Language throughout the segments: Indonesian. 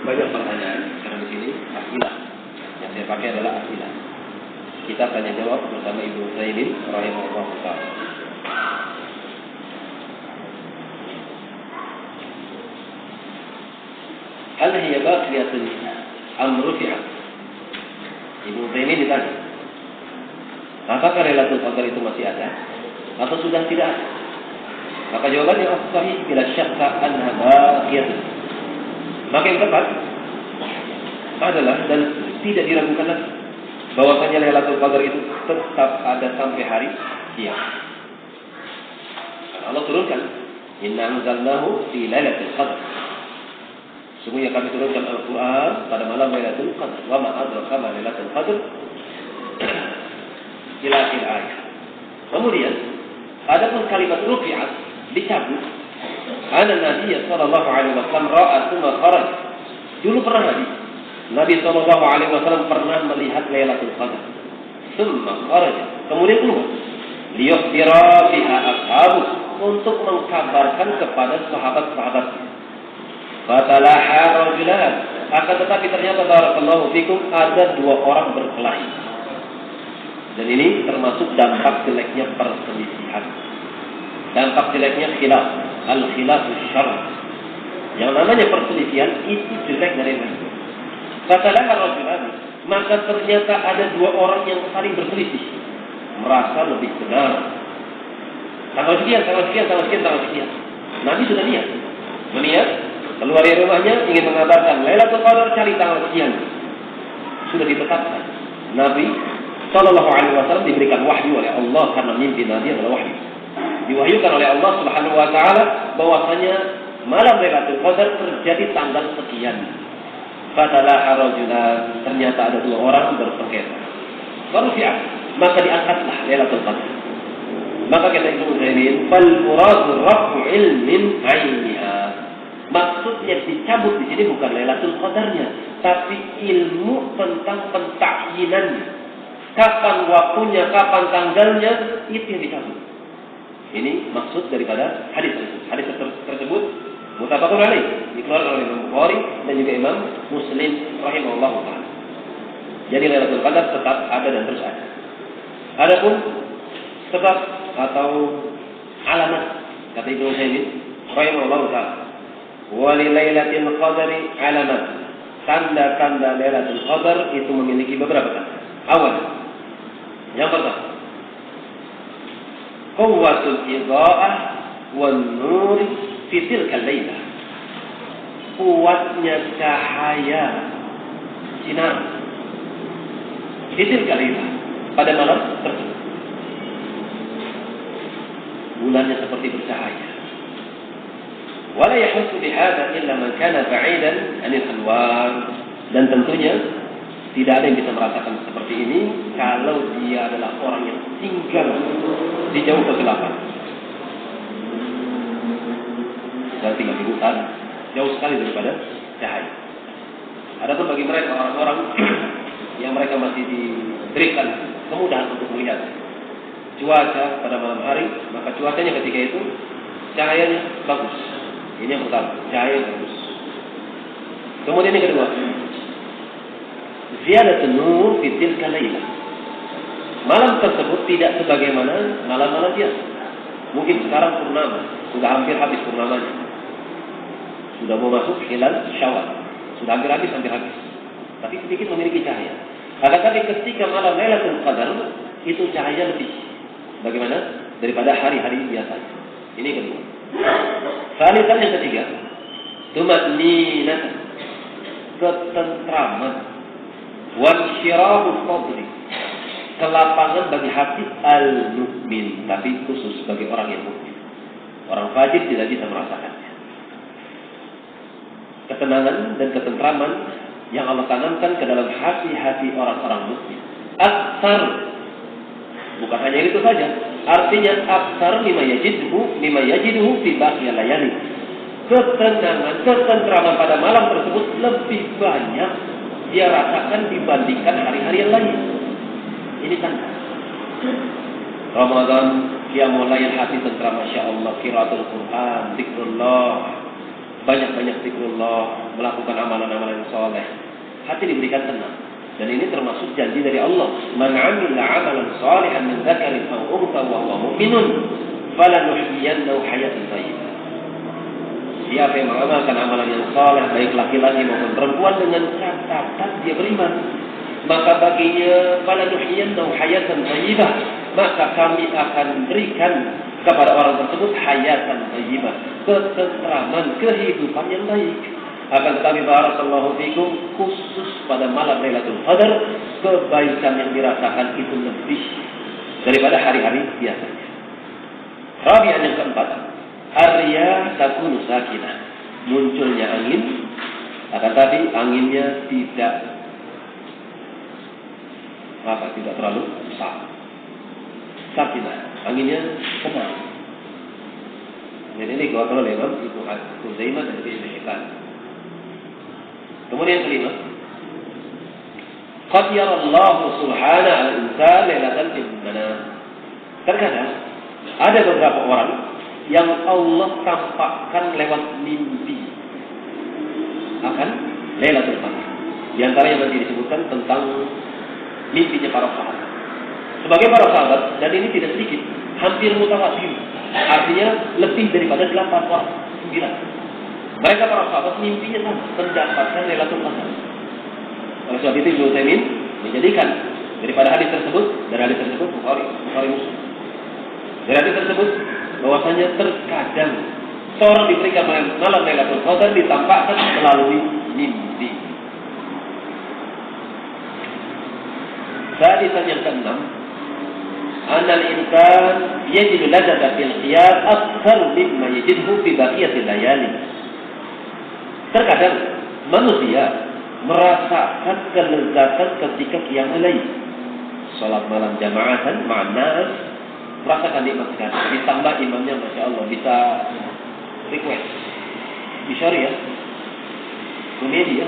Banyak pertanyaan karena di sini asilah. Yang saya pakai adalah asilah. Kita tanya jawab bersama Ibnu Utsaimin rahimahullah taala. Hal hiya baqiyatun am rufi'at? Ibnu Utsaimin ditanya, apakah Lailatul Qadar itu masih ada atau sudah tidak ada? Maka jawabannya as-sahih bila syakka anha baqiyatun. Maka yang tepat adalah dan tidak diragukan lagi bahwasanya Lailatul Qadar itu tetap ada sampai hari kiamat. Karena Allah turunkan, "Inna anzalnahu fi lailatul qadar." Sungguhnya kami turunkan Al-Quran pada malam Lailatul Qadar. Wa ma adraka ma Lailatul Qadar. Ila akhir ayat. Kemudian adapun kalimat rufi'at dicabut. Ana Nabi sallallahu alaihi wasallam ra'a tsumma kharaj. Dulu pernah Nabi sallallahu alaihi wasallam pernah melihat Lailatul Qadar. Tsumma kharaj. Kemudian keluar. Liyukhbira biha ashabu, untuk mengkabarkan kepada sahabat-sahabatnya. Fatalaha rajulan, akan tetapi ternyata barakallahu fikum ada dua orang berkelahi. Dan ini termasuk dampak jeleknya perselisihan. Dampak jeleknya khilaf, al-khilafus syar'i. Yang namanya perselisihan itu jelek dari mana? Fatalaha rajulan, maka ternyata ada dua orang yang saling berselisih, merasa lebih benar. Tanggal sekian. Nabi sudah melihat keluar dari rumahnya ingin mengabarkan Lailatul Qadar, cari tanggal sekian. Sudah ditetapkan. Nabi sallallahu alaihi wasallam diberikan wahyu oleh Allah karena mimpi Nabi adalah wahyu. Diwahyukan oleh Allah Subhanahu wa taala bahwasanya malam Lailatul Qadar terjadi tanggal sekian. Fatalah rajulan, ternyata ada dua orang bersengketa. Baru maka diangkatlah Lailatul Qadar. Maka kata Ibnu Utsaimin, "Fal muradu raf'u ilmin 'ainiha." Maksudnya dicabut di sini bukan Lailatul Qadarnya, tapi ilmu tentang pentakyinan. Kapan waktunya, kapan tanggalnya, itu yang dicabut. Ini maksud daripada hadis tersebut. Hadis tersebut muttafaqun alaih, dikeluarkan oleh Imam Bukhari dan juga Imam Muslim rahimahullahu taala. Jadi Lailatul Qadar tetap ada dan terus ada. Adapun sebab atau alamat, kata Ibnu Utsaimin rahimahullahu taala, wa li lailatul qadari alamat. Tanda-tanda Lailatul Qadar itu memiliki beberapa tanda. Awal, yang pertama, quwwatul idha'ah wan nur fi tilka lailah. Kuatnya cahaya sinar fi tilka lailah, pada malam tersebut. Bulannya seperti bercahaya. Wala yahussu bihadza illa man kana ba'idan 'anil anwar, dan tentunya tidak ada yang bisa merasakan seperti ini kalau dia adalah orang yang tinggal di jauh kegelapan. Misalnya tinggal di hutan, jauh sekali daripada cahaya. Adapun bagi mereka orang-orang yang mereka masih diberikan kemudahan untuk melihat cuaca pada malam hari, maka cuacanya ketika itu cahayanya bagus. Ini yang pertama, cahaya yang bagus. Kemudian yang kedua, ziyadatun nur fi tilka lailah. Malam tersebut tidak sebagaimana malam-malam biasa. Mungkin sekarang purnama, sudah hampir habis purnamanya. Sudah mau masuk hilal Syawal. Sudah hampir habis. Tapi sedikit memiliki cahaya. Tapi ketika malam Lailatul Qadar itu cahaya lebih. Bagaimana? Daripada hari-hari biasa. Ini kedua. Salisan yang ketiga, tumatninah, ketentraman, wansyirahu sadri, kelapangan bagi hati al-mukmin, tapi khusus bagi orang yang mukmin. Orang fajir tidak bisa merasakannya. Ketenangan dan ketentraman yang Allah tanamkan ke dalam hati-hati orang-orang mukmin. Aksar, bukan hanya itu saja. Artinya aksar lima yajiduhu fi baqiyal layali. Ketenangan, ketentraman pada malam tersebut lebih banyak dia rasakan dibandingkan hari-hari yang lain. Ini tanda. Ramadan, qiyamul lail hati tentram, masya Allah, qiraatul Quran, zikrullah, banyak-banyak zikrullah, melakukan amalan-amalan yang soleh, hati diberikan tenang. Dan ini termasuk janji dari Allah. Man 'amila 'amalan shalihan min dzakarin aw untha wa huwa mu'minun falanuhyiyannahu hayatan thayyibah. Siapa yang mengamalkan amalan yang saleh, baik laki-laki maupun perempuan, dengan catatan dia beriman, maka baginya falanuhyiyannahu hayatan thayyibah, maka kami akan berikan kepada orang tersebut hayatan thayyibah, ketentraman, kehidupan yang baik. Akan tetapi barakallahu fikum, khusus pada malam Lailatul Qadar, kebaikan yang dirasakan itu lebih daripada hari-hari biasanya. Rabi'an yang keempat, ar-riyah takunu sakinah. Munculnya angin, akan tetapi anginnya tidak terlalu besar. Sakinah, anginnya tenang. Dan ini dikatakan oleh Imam Ibnu Khuzaimah dan Ibnu Hibban. Kemudian kelima, qad yarallahu subhanahu al-insan lailatan fil manam. Terkadang ada beberapa orang yang Allah tampakkan lewat mimpi akan Lailatul Qadar. Di antara yang nanti disebutkan tentang mimpinya para sahabat. Sebagai para sahabat, dan ini tidak sedikit, hampir mutawatir. Artinya lebih daripada 8 orang, 9. Mereka para sahabat mimpinya sama, mendapatkan Lailatul Qadar. Oleh sebab itu Ibnu Utsaimin menjadikan daripada hadis tersebut, dari hadis tersebut Bukhari Muslim. Dari hadis tersebut bahwasanya terkadang seorang diberikan malam Lailatul Qadar ditampakkan melalui mimpi. Hadisan yang keenam, anal insan yajidu ladzata fil qiyam akthar mimma yajidhu fi baqiyatil layali. Terkadang manusia merasakan kelezatan ketika qiyamul lail. Salat malam jamaatan ma'nas, merasakan nikmat sekali. Ditambah imamnya Masya Allah bisa request, bisa ya, komedi ya,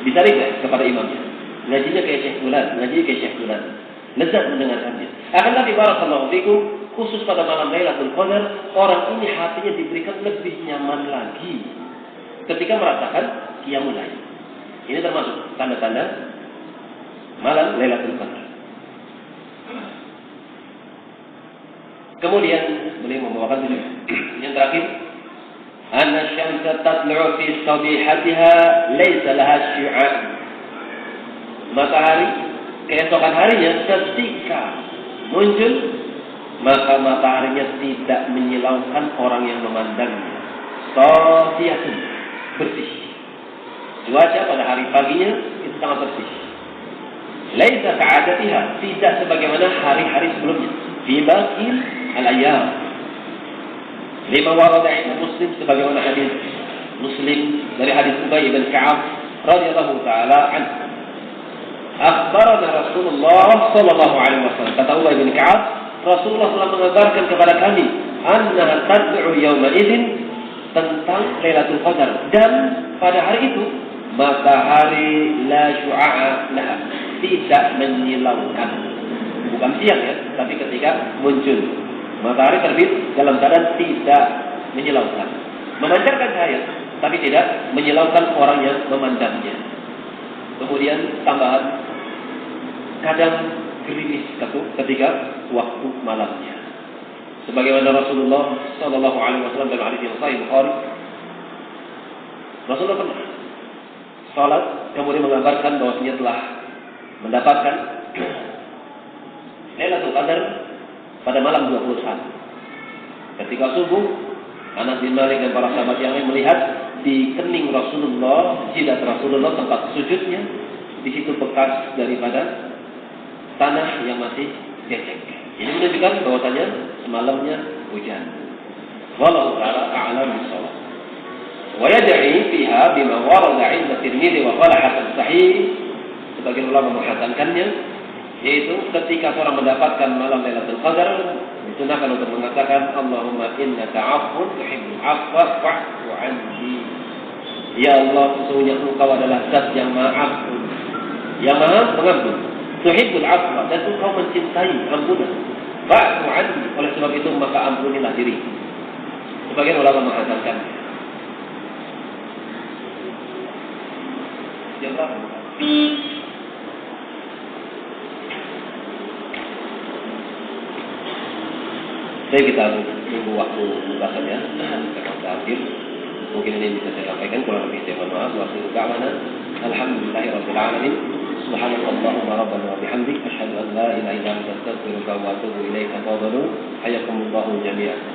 bisa request kepada imamnya. Ngajinya kayak Syekh Fulan, lezat mendengarkannya. Akan tapi barakallahu fikum, khusus pada malam Lailatul Qadar, orang ini hatinya diberikan lebih nyaman lagi ketika merasakan qiyamul lail. Ini termasuk tanda-tanda malam Lailatul Qadar. Kemudian beliau membawakan tujuh. Yang terakhir, anna syamsa tatlu'u fi sabihatiha laysa laha syu'a. Matahari keesokan harinya ketika muncul, maka mataharinya tidak menyilaukan orang yang memandangnya. Safiyatun, bersih. Cuaca pada hari paginya itu sangat bersih. Laisa ka'adatiha, tidak sebagaimana hari-hari sebelumnya. Fi baqil al-ayyam. Lima warada Imam Muslim sebagaimana hadis Muslim dari hadis Ubay bin Ka'ab radhiyallahu taala anhu. Akhbarana Rasulullah sallallahu alaihi wasallam. Kata Ubay bin Ka'ab, Rasulullah telah mengabarkan kepada kami annaha tad'u yawma idzin, tentang Lailatul Qadar, dan pada hari itu matahari la syu'a laha, tidak menyilaukan. Bukan siang ya, tapi ketika muncul matahari terbit dalam keadaan tidak menyilaukan, memancarkan cahaya tapi tidak menyilaukan orang yang memandangnya. Kemudian tambahan, kadang gerimis ketika waktu malamnya. Sebagaimana Rasulullah sallallahu alaihi wasallam dalam hadis yang sahih Bukhari, Rasulullah pernah salat kemudian mengabarkan bahwasanya telah mendapatkan Lailatul Qadar pada malam 21. Ketika subuh, Anas bin Malik dan para sahabat yang lain melihat di kening Rasulullah, jidat Rasulullah, tempat sujudnya, di situ bekas daripada tanah yang masih becek. Ini menunjukkan bahwasanya semalamnya hujan. Wallahu ta'ala a'lam bissawab. Wa yad'i fiha bima warada 'inda Tirmidzi wa qala hasan sahih. Sebagian ulama menghasankannya, yaitu ketika seorang mendapatkan malam Lailatul Qadar, disunahkan untuk mengatakan Allahumma innaka 'afuwun tuhibbul 'afwa fa'fu 'anni. Ya Allah, sesungguhnya Engkau adalah Zat yang Maha Ampun, yang Maha Pengampun. Tuhibbul 'afwa, dan Engkau mencintai ampunan. Fa'fu 'anni, oleh sebab itu maka ampunilah diri. Sebagian ulama mengatakan Jadi kita tunggu waktu buka saja. Kita akhir. Mungkin ini bisa saya sampaikan. Kurang lebih saya mohon maaf. Waktu da'wana. Alhamdulillahirabbil alamin. Subhanallahumma rabbana wa bihamdik asyhadu an la ilaha illa anta astaghfiruka wa atubu ilaika. Tafadhalu. Hayakumullahu jami'an.